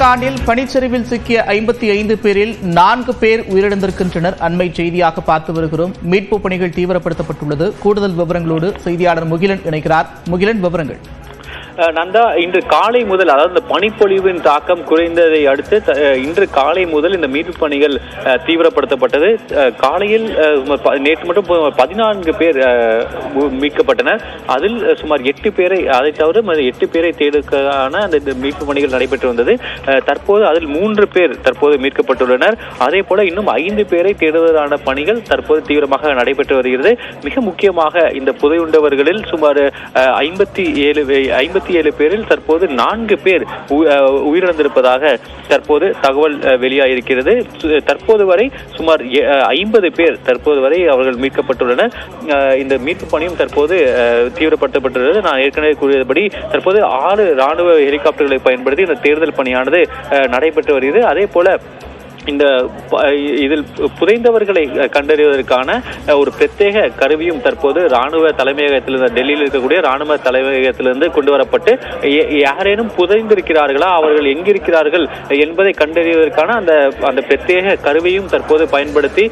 உத்தரகாண்டில் பனிச்சரிவில் சிக்கிய 55 பேரில் 4 பேர் உயிரிழந்திருக்கின்றனர். அண்மை செய்தியாக பார்த்து வருகிறோம். மீட்பு பணிகள் தீவிரப்படுத்தப்பட்டுள்ளது. கூடுதல் விவரங்களோடு செய்தியாளர் முகிலன் இணைக்கிறார். முகிலன், விவரங்கள். நந்தா, இன்று காலை முதல், அதாவது இந்த பனிப்பொழிவின் தாக்கம் குறைந்ததை அடுத்து இன்று காலை முதல் இந்த மீட்பு பணிகள் தீவிரப்படுத்தப்பட்டது. காலையில் நேற்று மட்டும் 14 பேர் மீட்கப்பட்டனர். அதில் சுமார் 8 பேரை, அதை தவிர 8 பேரை தேடுவதற்கான அந்த மீட்பு பணிகள் நடைபெற்று வந்தது. தற்போது அதில் 3 பேர் தற்போது மீட்கப்பட்டுள்ளனர். அதே போல இன்னும் 5 பேரை தேடுவதற்கான பணிகள் தற்போது தீவிரமாக நடைபெற்று வருகிறது. மிக முக்கியமாக இந்த புதையுண்டவர்களில் சுமார் 57 பேரில் தற்போது 4 பேர் உயிரிழந்திருப்பதாக தற்போது தகவல் வெளியாகியிருக்கிறது. தற்போது வரை சுமார் 50 பேர் தற்போது வரை அவர்கள் மீட்கப்பட்டுள்ளனர். இந்த மீட்பு பணியும் தற்போது தீவிரப்படுத்தப்பட்டுள்ளது. நான் ஏற்கனவே கூறியபடி தற்போது 6 ராணுவ ஹெலிகாப்டர்களை பயன்படுத்தி இந்த தேடுதல் பணியானது நடைபெற்று வருகிறது. அதே போல இதில் புதைந்தவர்களை கண்டறிவதற்கான ஒரு பிரத்யேக கருவியும் தற்போது ராணுவ தலைமையகத்திலிருந்து, டெல்லியில் இருக்கக்கூடிய ராணுவ தலைமையகத்திலிருந்து கொண்டு வரப்பட்டு யாரேனும் புதைந்திருக்கிறார்களா, அவர்கள் எங்கிருக்கிறார்கள் என்பதை கண்டறிவதற்கான அந்த பிரத்யேக கருவியும் தற்போது பயன்படுத்தி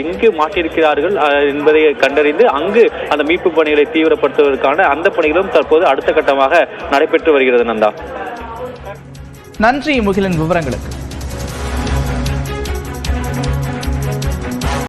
எங்கு மாட்டியிருக்கிறார்கள் என்பதை கண்டறிந்து அங்கு அந்த மீட்பு பணிகளை தீவிரப்படுத்துவதற்கான அந்த பணிகளும் தற்போது அடுத்த கட்டமாக நடைபெற்று வருகிறது. நந்தா, நன்றி முகிலன், விவரங்களுக்கு.